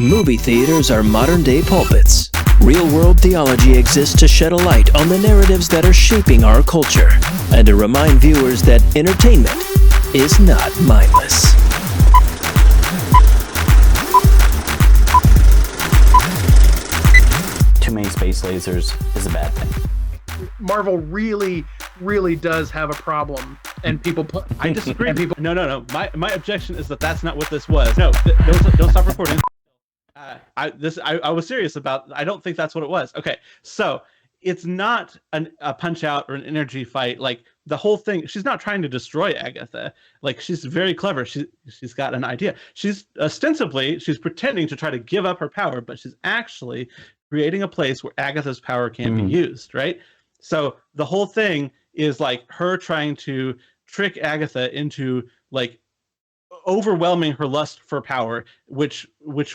Movie theaters are modern-day pulpits. Real-world theology exists to shed a light on the narratives that are shaping our culture and to remind viewers that entertainment is not mindless. Too many space lasers is a bad thing. Marvel really does have a problem, and people put. I disagree. No. My objection is that that's not what this was. No, don't stop recording. I was serious about. I don't think that's what it was. Okay, so it's not a punch out or an energy fight. Like the whole thing, she's not trying to destroy Agatha. Like she's very clever. She's got an idea. She's pretending to try to give up her power, but she's actually creating a place where Agatha's power can be used. Right. So the whole thing is like her trying to trick Agatha into like overwhelming her lust for power, which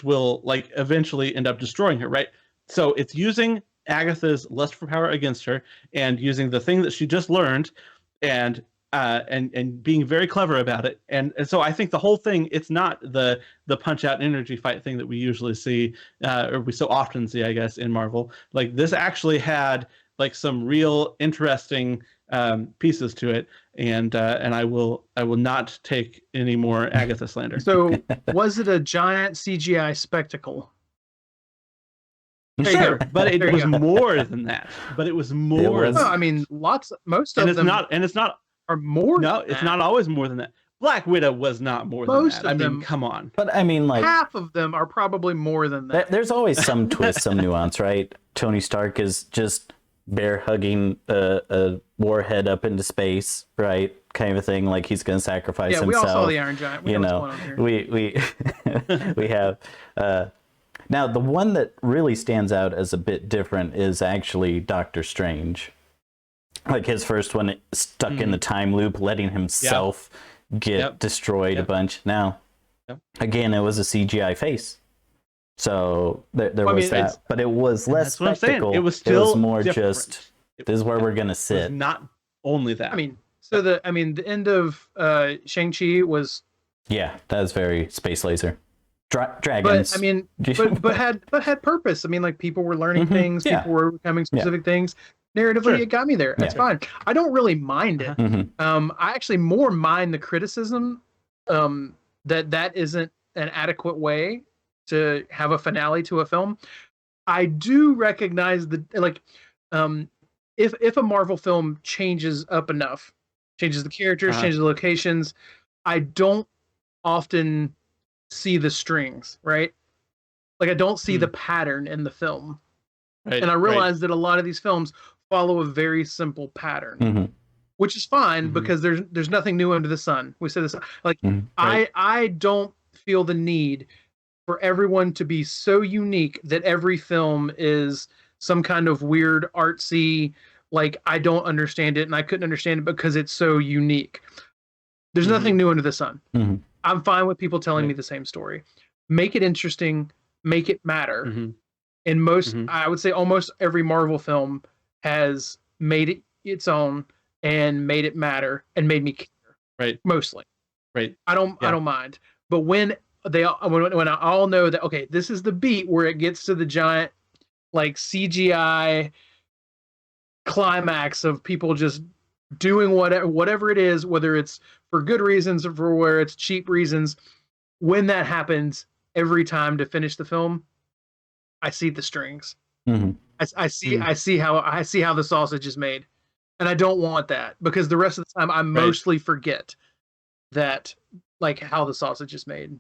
will like eventually end up destroying her, right? So it's using Agatha's lust for power against her and using the thing that she just learned and being very clever about it. And so I think the whole thing, it's not the punch out energy fight thing that we usually see, or we so often see, I guess, in Marvel. Like this actually had like some real interesting pieces to it, and I will not take any more Agatha slander. So, was it a giant CGI spectacle? Sure, but it was more than that. But it was more. No, I mean, most of them. It's not are more. No, it's not always more than that. Black Widow was not more than that. I mean, come on. But I mean, like half of them are probably more than that. There's always some twist, some nuance, right? Tony Stark is just bear hugging a warhead up into space, right? Kind of a thing, like he's going to sacrifice himself. Yeah, we all saw the Iron Giant. We have now the one that really stands out as a bit different is actually Doctor Strange. Like his first one stuck in the time loop, letting himself get destroyed a bunch. Now, again, it was a CGI face. So there was that, but it was less spectacle. It was still more different. Just this is where we're gonna sit. Not only that. I mean, so the end of Shang-Chi was that was very space laser, dragons. But I mean, but had purpose. I mean, like people were learning things, people were becoming specific things. Narratively, it got me there. That's fine. I don't really mind it. I actually more mind the criticism that isn't an adequate way to have a finale to a film. I do recognize if a Marvel film changes up enough, changes the characters, changes the locations, I don't often see the strings, right? Like I don't see the pattern in the film. Right, and I realize that a lot of these films follow a very simple pattern, which is fine because there's nothing new under the sun. We say this like I don't feel the need for everyone to be so unique that every film is some kind of weird artsy, like I don't understand it and I couldn't understand it because it's so unique. There's nothing new under the sun. I'm fine with people telling me the same story. Make it interesting, make it matter. And most, I would say almost every Marvel film has made it its own and made it matter and made me care. Right. Mostly. Right. I don't mind. But when I all know that, okay, this is the beat where it gets to the giant like CGI climax of people just doing whatever it is, whether it's for good reasons or for where it's cheap reasons. When that happens every time to finish the film, I see the strings. I see how the sausage is made, and I don't want that because the rest of the time I mostly forget that like how the sausage is made.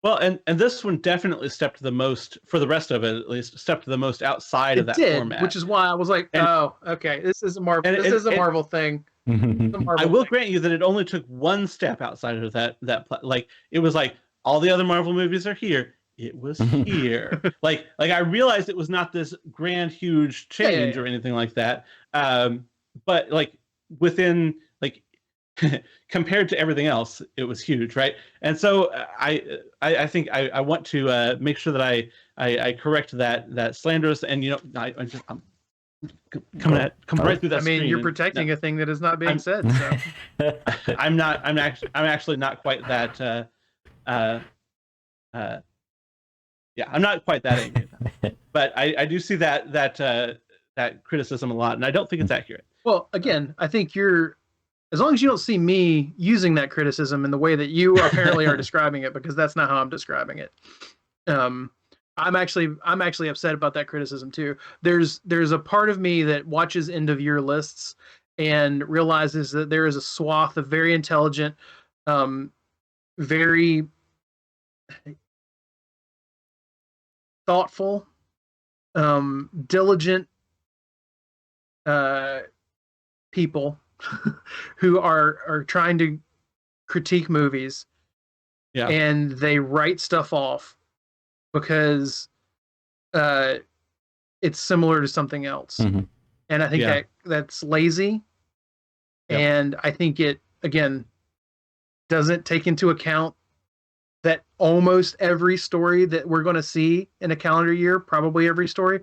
Well, and this one definitely stepped the most, for the rest of it at least, stepped the most outside of that format. Which is why I was like, okay, this is a Marvel. This is a Marvel thing. I will grant you that it only took one step outside of that. Like it was like all the other Marvel movies are here. It was here. like I realized it was not this grand, huge change or anything like that. But like within like. Compared to everything else, it was huge, right? And so I think I want to make sure that I correct that slanderous, and I'm coming right through that. I mean, screen you're protecting a thing that is not being said. So I'm actually not quite that Yeah, I'm not quite that angry about it. But I do see that criticism a lot, and I don't think it's accurate. Well, again, I think as long as you don't see me using that criticism in the way that you apparently are describing it, because that's not how I'm describing it. I'm actually upset about that criticism too. There's a part of me that watches end of year lists and realizes that there is a swath of very intelligent, very thoughtful, diligent people who are trying to critique movies, and they write stuff off because it's similar to something else. And I think that's lazy. And I think it, again, doesn't take into account that almost every story that we're going to see in a calendar year, probably every story,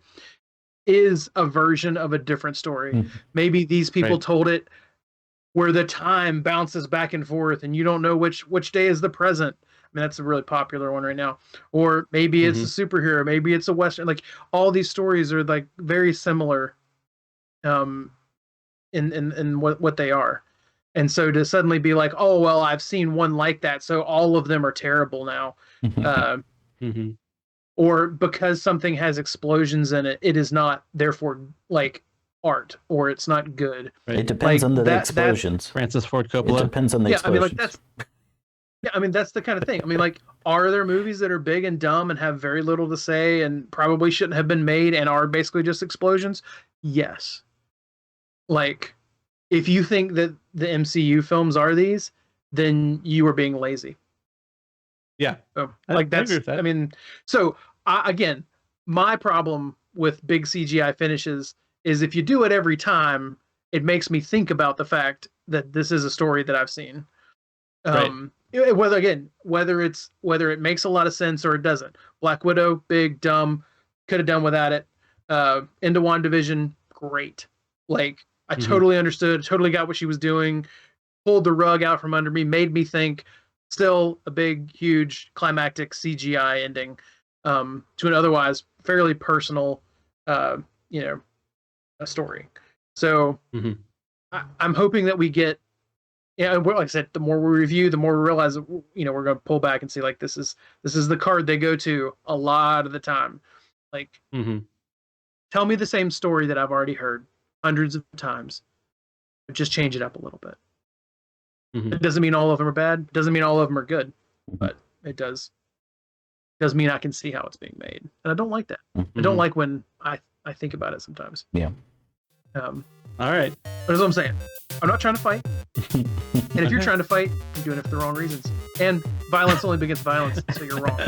is a version of a different story. Maybe these people told it where the time bounces back and forth and you don't know which day is the present. I mean, that's a really popular one right now. Or maybe it's a superhero, maybe it's a Western. Like, all these stories are like very similar in what they are. And so to suddenly be like, oh, well, I've seen one like that, so all of them are terrible now. Or because something has explosions in it, it is not therefore like art, or it's not good. It depends on the explosions. Francis Ford Coppola. It depends on the explosions. I mean, that's the kind of thing. I mean, like, are there movies that are big and dumb and have very little to say and probably shouldn't have been made and are basically just explosions? Yes. Like, if you think that the MCU films are these, then you are being lazy. Yeah. So, like, that's, I mean, so again, my problem with big CGI finishes is if you do it every time, it makes me think about the fact that this is a story that I've seen. Whether it makes a lot of sense or it doesn't. Black Widow, big, dumb, could have done without it. Into WandaVision, great. Like, I totally understood, totally got what she was doing, pulled the rug out from under me, made me think. Still a big, huge, climactic CGI ending to an otherwise fairly personal, a story. So I'm hoping that we get, like I said, the more we review, the more we realize that, we're going to pull back and see, like, this is the card they go to a lot of the time. Like, tell me the same story that I've already heard hundreds of times, but just change it up a little bit. It doesn't mean all of them are bad. It doesn't mean all of them are good, but it does mean I can see how it's being made, and I don't like that. I don't like when I think about it sometimes. Yeah. All right. That's what I'm saying. I'm not trying to fight, and if you're trying to fight, you're doing it for the wrong reasons. And violence only begets violence, so you're wrong.